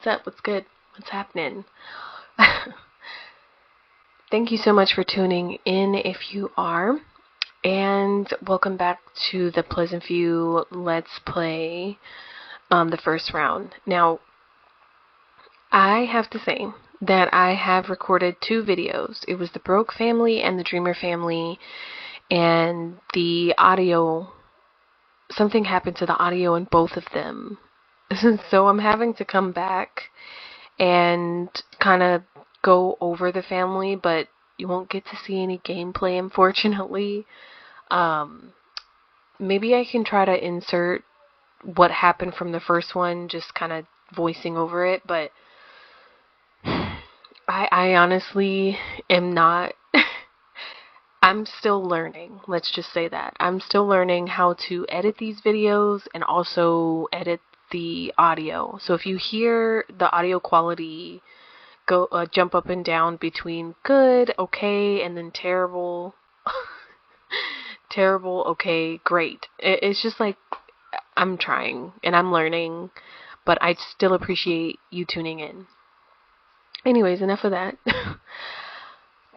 What's up? What's good? What's happening? Thank you so much for tuning in if you are. And welcome back to the Pleasantview Let's Play, the first round. Now, I have to say that I have recorded 2 videos. It was the Broke family and the Dreamer family, and the audio, something happened to the audio in both of them. So I'm having to come back and kind of go over the family, but you won't get to see any gameplay, unfortunately. Maybe I can try to insert what happened from the first one, just kind of voicing over it, but I honestly am not. I'm still learning. Let's just say that. I'm still learning how to edit these videos and also edit the audio. So if you hear the audio quality go jump up and down between good, okay, and then terrible, terrible, okay, great. It's just like I'm trying and I'm learning, but I still appreciate you tuning in. Anyways, enough of that.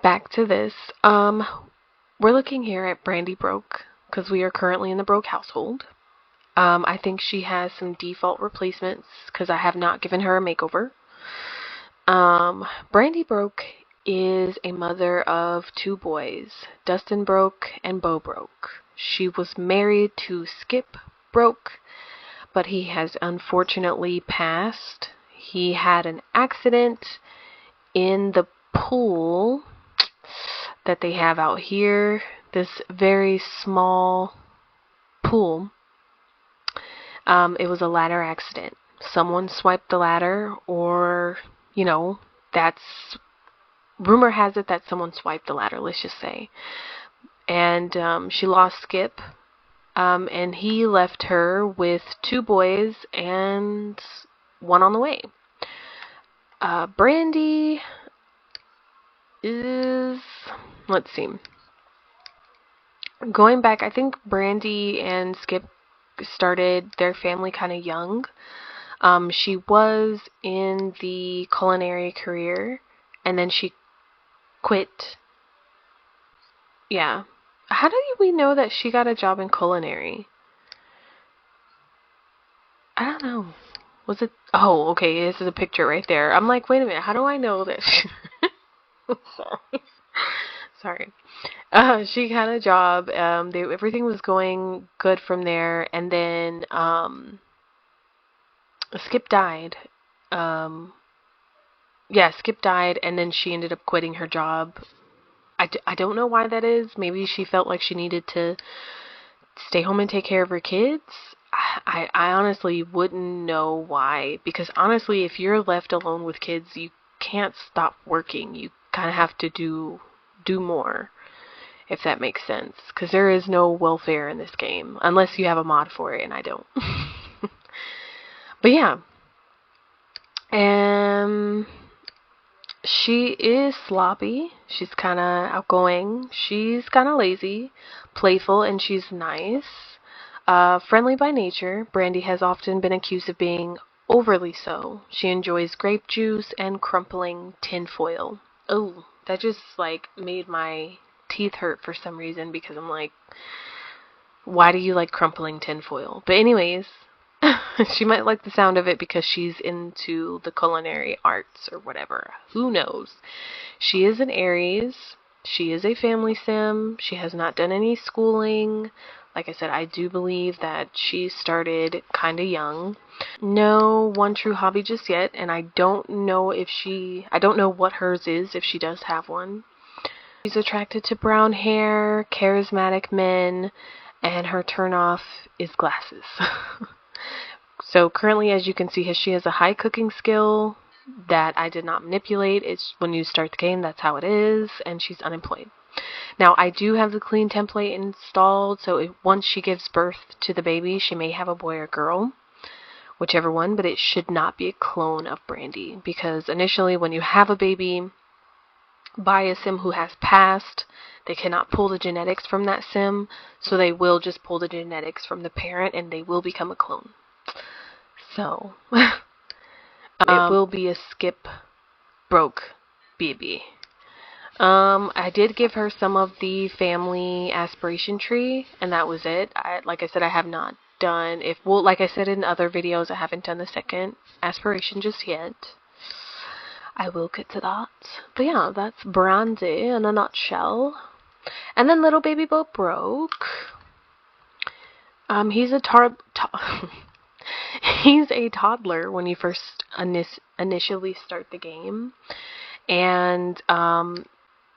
Back to this. We're looking here at Brandy Broke because we are currently in the Broke household. I think she has some default replacements because I have not given her a makeover. Brandy Broke is a mother of 2 boys, Dustin Broke and Bo Broke. She was married to Skip Broke, but he has unfortunately passed. He had an accident in the pool that they have out here, this very small pool. It was a ladder accident. Someone swiped the ladder, or, that's, rumor has it that someone swiped the ladder, let's just say. And she lost Skip, and he left her with 2 boys and 1 on the way. Brandy is, let's see, going back, I think Brandy and Skip started their family kind of young. She was in the culinary career, and then she quit. Yeah. How do we know that she got a job in culinary? I don't know. Was it? Oh, okay, this is a picture right there. I'm like, wait a minute, how do I know that she... Sorry. She had a job. Everything was going good from there, and then Skip died. Skip died, and then she ended up quitting her job. I don't know why that is. Maybe she felt like she needed to stay home and take care of her kids. I honestly wouldn't know why, because honestly, if you're left alone with kids, you can't stop working. You kind of have to do more, if that makes sense, because there is no welfare in this game unless you have a mod for it, and I don't. But yeah, she is sloppy. She's kind of outgoing. She's kind of lazy, playful, and she's nice. Friendly by nature, Brandy has often been accused of being overly so. She enjoys grape juice and crumpling tinfoil. Oh, that just like made my teeth hurt for some reason, because I'm like, why do you like crumpling tinfoil? But anyways, she might like the sound of it because she's into the culinary arts or whatever. Who knows? She is an Aries. She is a family sim. She has not done any schooling. Like I said, I do believe that she started kind of young. No one true hobby just yet, and I don't know what hers is, if she does have one. She's attracted to brown hair, charismatic men, and her turnoff is glasses. So currently, as you can see, she has a high cooking skill that I did not manipulate. It's when you start the game, that's how it is, and she's unemployed. Now, I do have the clean template installed, so once she gives birth to the baby, she may have a boy or girl, whichever one, but it should not be a clone of Brandy, because initially when you have a baby by a sim who has passed, they cannot pull the genetics from that sim, so they will just pull the genetics from the parent, and they will become a clone. So, It will be a skip broke baby. I did give her some of the family aspiration tree, and that was it. Like I said, I have not done, like I said in other videos, I haven't done the second aspiration just yet. I will get to that. But yeah, that's Brandy in a nutshell. And then little baby boat broke. He's a he's a toddler when you first initially start the game, and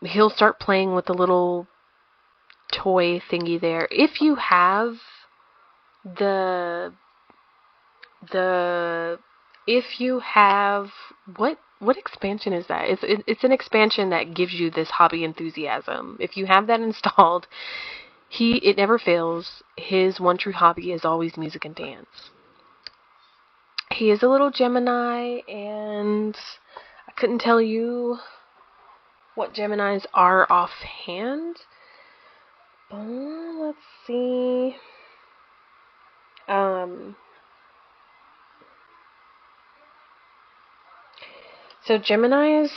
he'll start playing with the little toy thingy there. If you have if you have what expansion is that? It's an expansion that gives you this hobby enthusiasm. If you have that installed, it never fails. His one true hobby is always music and dance. He is a little Gemini, and I couldn't tell you what Geminis are offhand. Let's see. So Geminis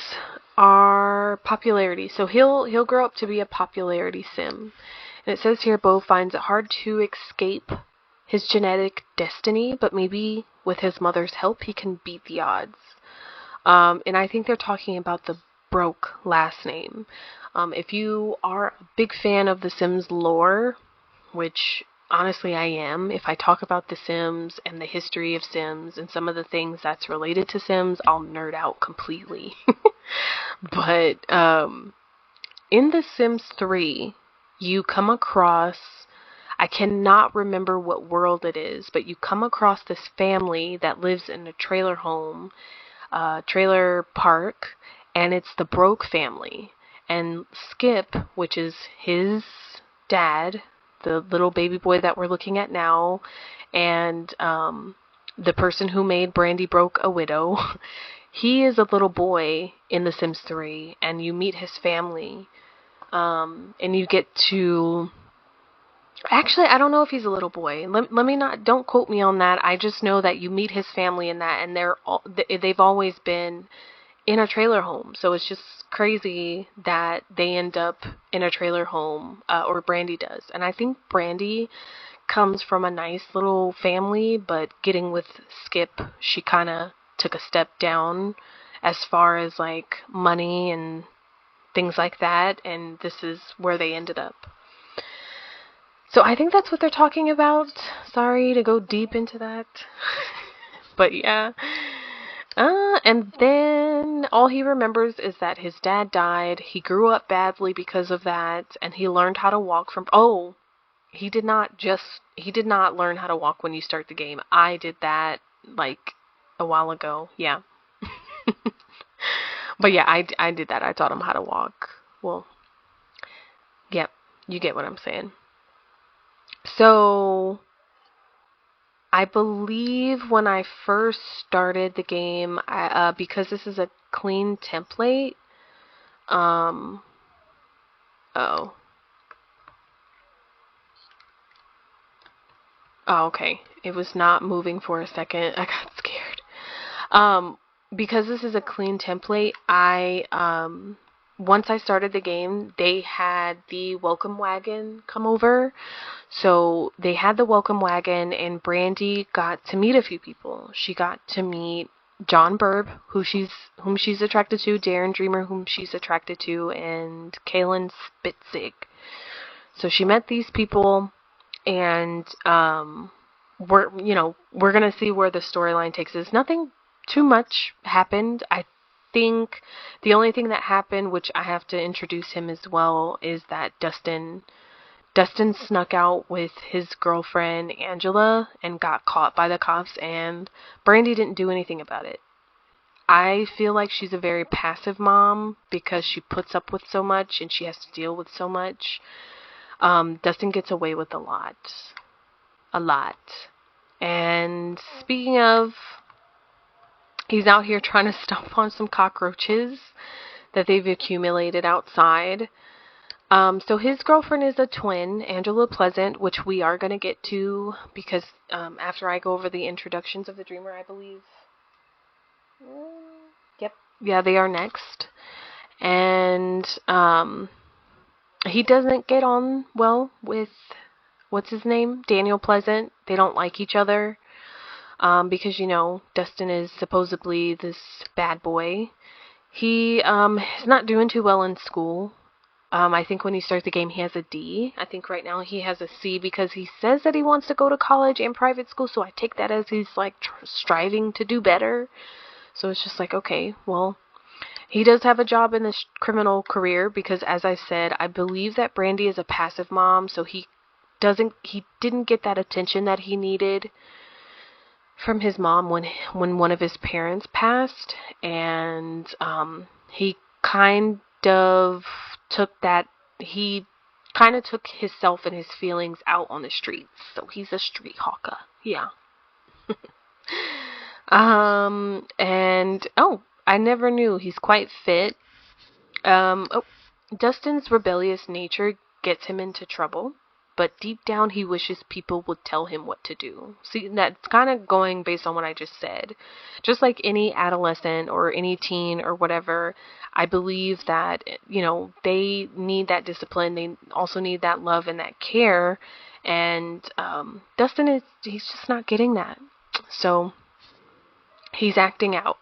are popularity. So he'll grow up to be a popularity sim. And it says here, Bo finds it hard to escape his genetic destiny, but maybe with his mother's help he can beat the odds. And I think they're talking about the Broke last name. If you are a big fan of The Sims lore, which honestly I am, if I talk about The Sims and the history of Sims and some of the things that's related to Sims, I'll nerd out completely. But in The Sims 3, you come across, I cannot remember what world it is, but you come across this family that lives in a trailer home, trailer park, and it's the Broke family. And Skip, which is his dad, the little baby boy that we're looking at now, and the person who made Brandy Broke a widow, he is a little boy in The Sims 3, and you meet his family, and you get to... Actually, I don't know if he's a little boy. Let me not, don't quote me on that. I just know that you meet his family in that, and they've always been in a trailer home. So it's just crazy that they end up in a trailer home, or Brandy does. And I think Brandy comes from a nice little family, but getting with Skip, she kind of took a step down as far as like money and things like that, and this is where they ended up. So I think that's what they're talking about. Sorry to go deep into that. But yeah. And then all he remembers is that his dad died. He grew up badly because of that, and he learned how to walk from... Oh, he did not learn how to walk when you start the game. I did that like a while ago. Yeah. But yeah, I did that. I taught him how to walk. Well, yep, you get what I'm saying. So, I believe when I first started the game, because this is a clean template, oh, okay, it was not moving for a second. I got scared. Because this is a clean template, once I started the game, they had the welcome wagon come over. So they had the welcome wagon, and Brandy got to meet a few people. She got to meet John Burb, whom she's attracted to, Darren Dreamer, whom she's attracted to, and Kaylin Spitzig. So she met these people, and we're gonna see where the storyline takes us. Nothing too much happened. I think the only thing that happened, which I have to introduce him as well, is that Dustin snuck out with his girlfriend Angela and got caught by the cops, and Brandy didn't do anything about it. I feel like she's a very passive mom because she puts up with so much and she has to deal with so much. Dustin gets away with a lot. And speaking of, he's out here trying to stomp on some cockroaches that they've accumulated outside. So his girlfriend is a twin, Angela Pleasant, which we are going to get to because after I go over the introductions of the Dreamer, I believe. Yep. Yeah, they are next. And he doesn't get on well with what's his name? Daniel Pleasant. They don't like each other. Because, Dustin is supposedly this bad boy. He is not doing too well in school. I think when you start the game, he has a D. I think right now he has a C because he says that he wants to go to college and private school. So I take that as he's like striving to do better. So it's just like, okay, well, he does have a job in this criminal career because, as I said, I believe that Brandy is a passive mom. So he didn't get that attention that he needed from his mom when one of his parents passed, and he kind of took that he kind of took himself and his feelings out on the streets. So he's a street hawker. Yeah. And I never knew he's quite fit. Dustin's rebellious nature gets him into trouble, but deep down he wishes people would tell him what to do. See, that's kind of going based on what I just said. Just like any adolescent or any teen or whatever, I believe that, they need that discipline. They also need that love and that care. And Dustin he's just not getting that. So he's acting out.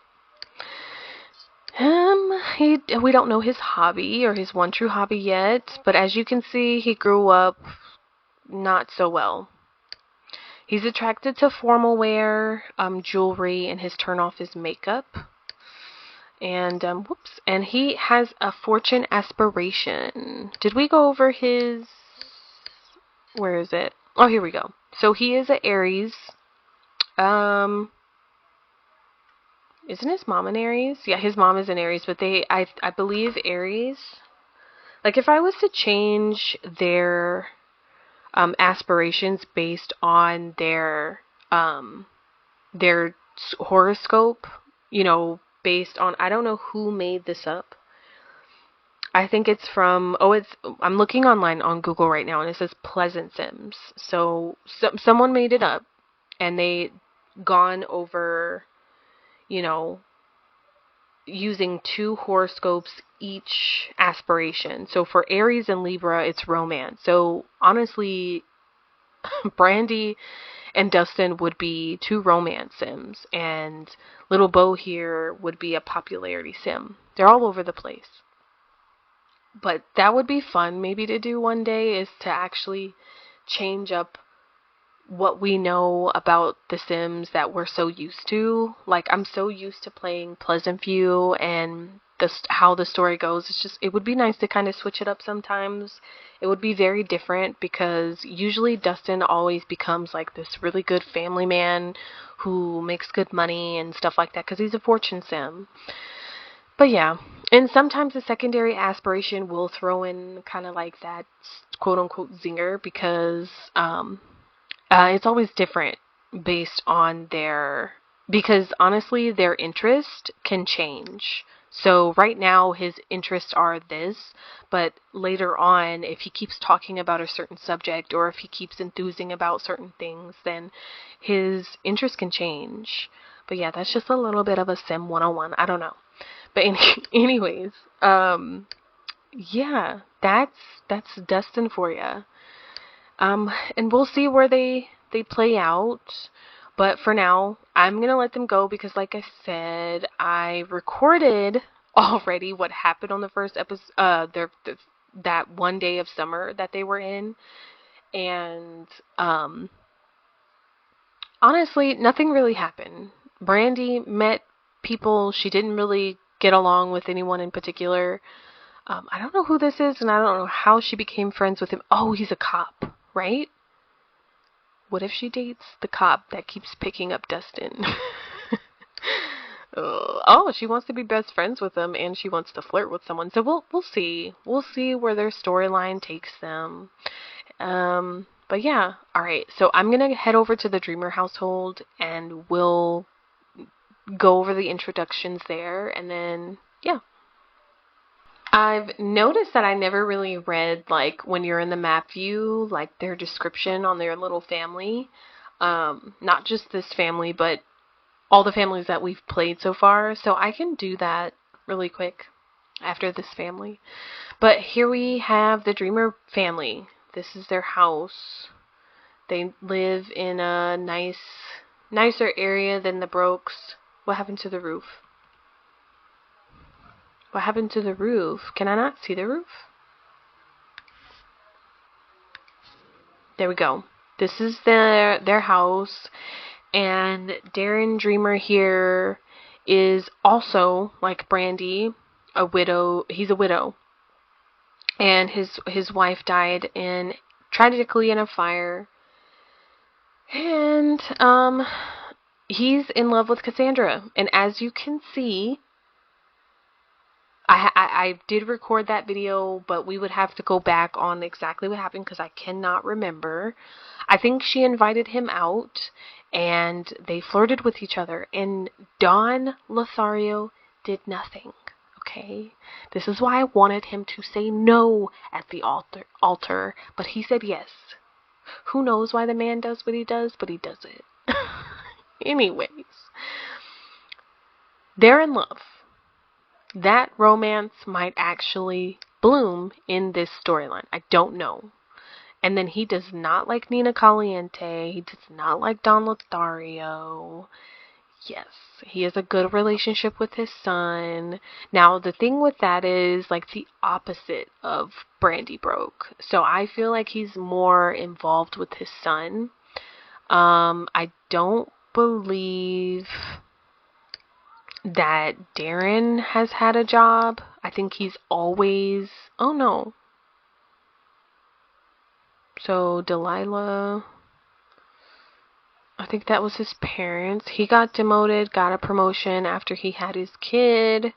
We don't know his hobby or his one true hobby yet, but as you can see, he grew up not so well. He's attracted to formal wear, jewelry, and his turnoff is makeup. And, and he has a fortune aspiration. Did we go over his, where is it? Oh, here we go. So he is an Aries. Isn't his mom an Aries? Yeah, his mom is an Aries, but I believe Aries. Like, if I was to change their aspirations based on their horoscope, based on, I don't know who made this up. I think it's from, I'm looking online on Google right now, and it says Pleasant Sims. So someone made it up, and they gone over, using 2 horoscopes each aspiration. So for Aries and Libra, it's romance. So honestly, Brandy and Dustin would be 2 romance sims, and Little Bo here would be a popularity sim. They're all over the place. But that would be fun maybe to do one day, is to actually change up what we know about the Sims that we're so used to. Like, I'm so used to playing Pleasantview and how the story goes. It would be nice to kind of switch it up sometimes. It would be very different because usually Dustin always becomes like this really good family man who makes good money and stuff like that because he's a fortune sim. But yeah, and sometimes the secondary aspiration will throw in kind of like that quote-unquote zinger because it's always different based on because honestly, their interest can change. So right now, his interests are this, but later on, if he keeps talking about a certain subject or if he keeps enthusing about certain things, then his interest can change. But yeah, that's just a little bit of a Sim 101. I don't know. But anyways, yeah, that's Dustin for you. And we'll see where they play out. But for now, I'm going to let them go because, like I said, I recorded already what happened on the first episode, that one day of summer that they were in. And, honestly, nothing really happened. Brandy met people. She didn't really get along with anyone in particular. I don't know who this is, and I don't know how she became friends with him. Oh, he's a cop, right? What if she dates the cop that keeps picking up Dustin? She wants to be best friends with him, and she wants to flirt with someone. So we'll see. We'll see where their storyline takes them. But yeah, all right. So I'm gonna head over to the Dreamer household, and we'll go over the introductions there, and then yeah. I've noticed that I never really read, like, when you're in the map view, like, their description on their little family. Not just this family, but all the families that we've played so far, so I can do that really quick after this family. But here we have the Dreamer family. This is their house. They live in a nicer area than the Brokes. What happened to the roof? What happened to the roof? Can I not see the roof? There we go. This is their house. And Darren Dreamer here is also, like Brandy, a widow. He's a widow. And his wife died tragically in a fire. And he's in love with Cassandra. And as you can see, I did record that video, but we would have to go back on exactly what happened because I cannot remember. I think she invited him out and they flirted with each other, and Don Lothario did nothing. Okay? This is why I wanted him to say no at the altar, but he said yes. Who knows why the man does what he does, but he does it. Anyways, they're in love. That romance might actually bloom in this storyline. I don't know. And then he does not like Nina Caliente. He does not like Don Lothario. Yes, he has a good relationship with his son. Now, the thing with that is like the opposite of Brandy Broke. So I feel like he's more involved with his son. I don't believe that Darren has had a job. I think he's always... Oh, no. So, Delilah... I think that was his parents. He got demoted, got a promotion after he had his kid.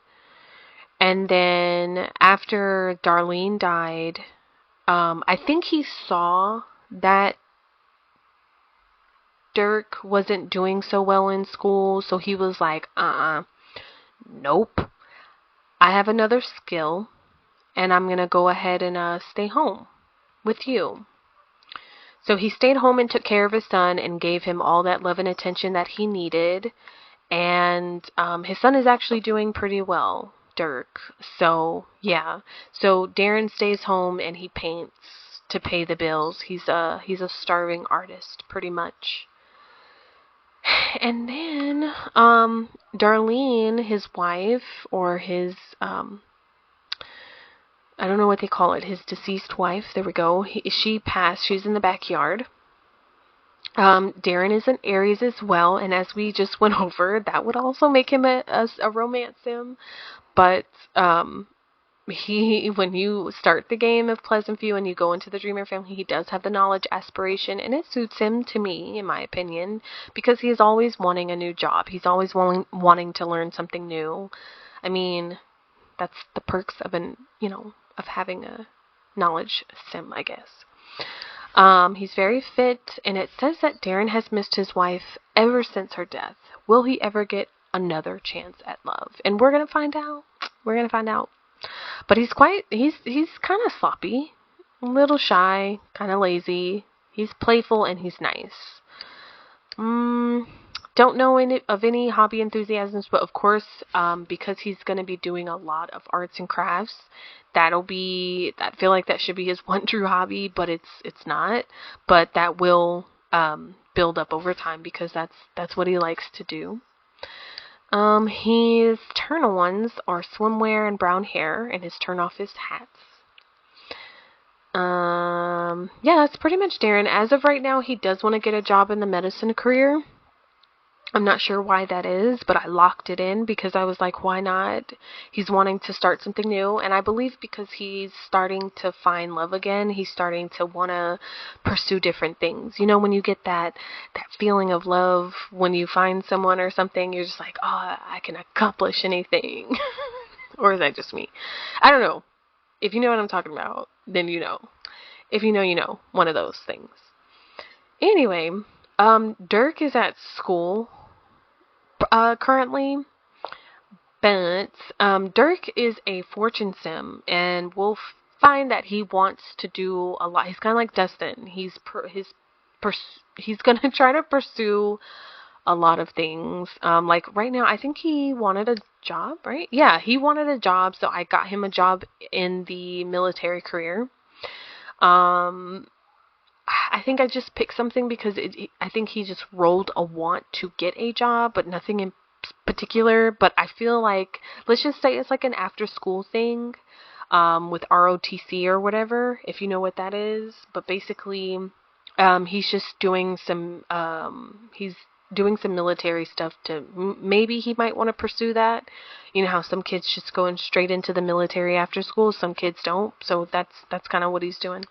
And then after Darlene died, I think he saw that Dirk wasn't doing so well in school. So he was like, nope. I have another skill. And I'm going to go ahead and stay home with you. So he stayed home and took care of his son and gave him all that love and attention that he needed. And his son is actually doing pretty well, Dirk. So, yeah. So Darren stays home and he paints to pay the bills. He's a starving artist, pretty much. And then Darlene, his wife, or his... I don't know what they call it, his deceased wife, there we go, she passed, she's in the backyard. Darren is an Aries as well, and as we just went over, that would also make him a romance sim, but when you start the game of Pleasantview and you go into the Dreamer family, he does have the knowledge aspiration, and it suits him, to me, in my opinion, because he is always wanting a new job, he's always wanting to learn something new. I mean, that's the perks of of having a knowledge sim, I guess. He's very fit, and it says that Darren has missed his wife ever since her death. Will he ever get another chance at love? And we're gonna find out. We're gonna find out. But he's kind of sloppy, a little shy, kind of lazy. He's playful and he's nice. Don't know of any hobby enthusiasms, but of course, because he's going to be doing a lot of arts and crafts, I feel like that should be his one true hobby, but it's not. But that will build up over time because that's what he likes to do. His turn ones are swimwear and brown hair, and his turn off is hats. Yeah, that's pretty much Darren. As of right now, he does want to get a job in the medicine career. I'm not sure why that is, but I locked it in because I was like, why not? He's wanting to start something new, and I believe because he's starting to find love again, he's starting to want to pursue different things. You know, when you get that feeling of love, when you find someone or something, you're just like, oh, I can accomplish anything. Or is that just me? I don't know. If you know what I'm talking about, then you know. If you know, you know. One of those things. Anyway, Dirk is at school currently, but Dirk is a fortune sim, and we'll find that he wants to do a lot. He's kind of like Dustin. He's gonna try to pursue a lot of things. Like right now, I think he wanted a job, right? Yeah, he wanted a job, so I got him a job in the military career. Um, I think I just picked something because I think he just rolled a want to get a job, but nothing in particular. But I feel like, let's just say it's like an after school thing, with ROTC or whatever, if you know what that is. But basically, he's just doing he's doing some military stuff to, maybe he might want to pursue that. You know how some kids just going straight into the military after school, some kids don't. So that's kind of what he's doing.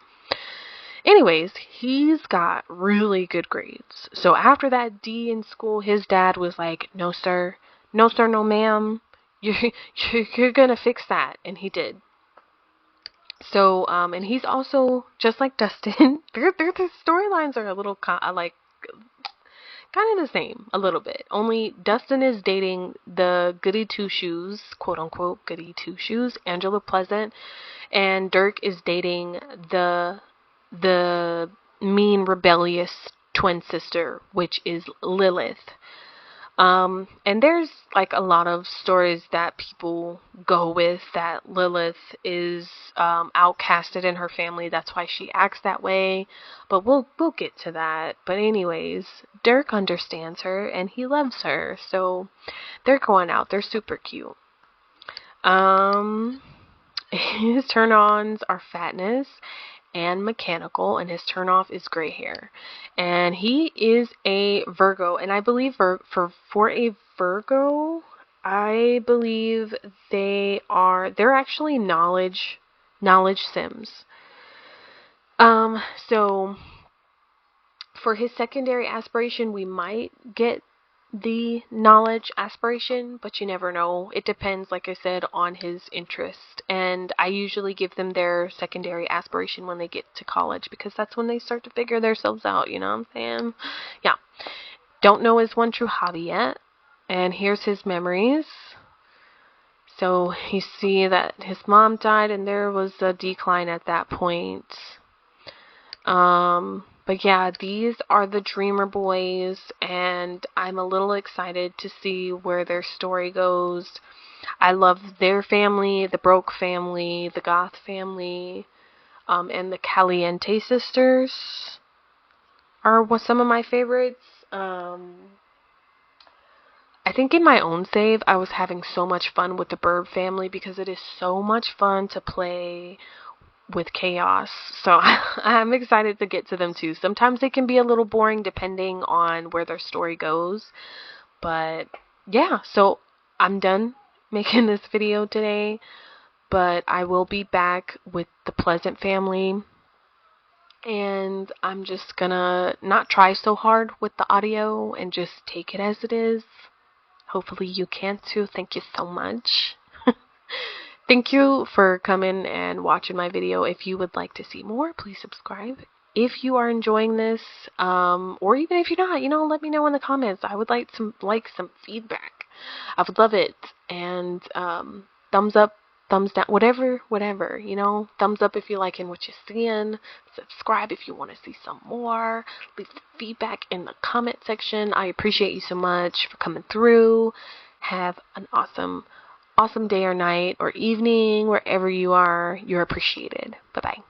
Anyways, he's got really good grades. So after that D in school, his dad was like, "No, sir. No, sir, no, ma'am. You're, you're gonna fix that." And he did. So, and he's also, just like Dustin, their storylines are a little, like, kind of the same, a little bit. Only Dustin is dating the goody two-shoes, quote-unquote goody two-shoes, Angela Pleasant, and Dirk is dating the mean, rebellious twin sister, which is Lilith. And there's like a lot of stories that people go with that Lilith is outcasted in her family. That's why she acts that way. But we'll get to that. But anyways, Dirk understands her and he loves her. So they're going out. They're super cute. His turn-ons are fatness and mechanical, and his turn-off is gray hair. And he is a Virgo, and I believe for a Virgo, I believe they're actually knowledge Sims. So for his secondary aspiration, we might get the knowledge aspiration, but you never know. It depends, like I said, on his interest. And I usually give them their secondary aspiration when they get to college, because that's when they start to figure themselves out, you know what I'm saying? Yeah. Don't know his one true hobby yet. And here's his memories. So you see that his mom died and there was a decline at that point. But yeah, these are the Dreamer Boys, and I'm a little excited to see where their story goes. I love their family, the Broke family, the Goth family, and the Caliente sisters are some of my favorites. I think in my own save, I was having so much fun with the Burb family because it is so much fun to play with chaos. So I'm excited to get to them too. Sometimes they can be a little boring depending on where their story goes. But yeah, so I'm done making this video today. But I will be back with the Pleasant family. And I'm just gonna not try so hard with the audio and just take it as it is. Hopefully you can too. Thank you so much. Thank you for coming and watching my video. If you would like to see more, please subscribe. If you are enjoying this, or even if you're not, let me know in the comments. I would like some feedback. I would love it. And thumbs up, thumbs down, whatever, thumbs up if you're liking what you're seeing. Subscribe if you want to see some more. Leave feedback in the comment section. I appreciate you so much for coming through. Have an awesome day or night or evening, wherever you are. You're appreciated. Bye-bye.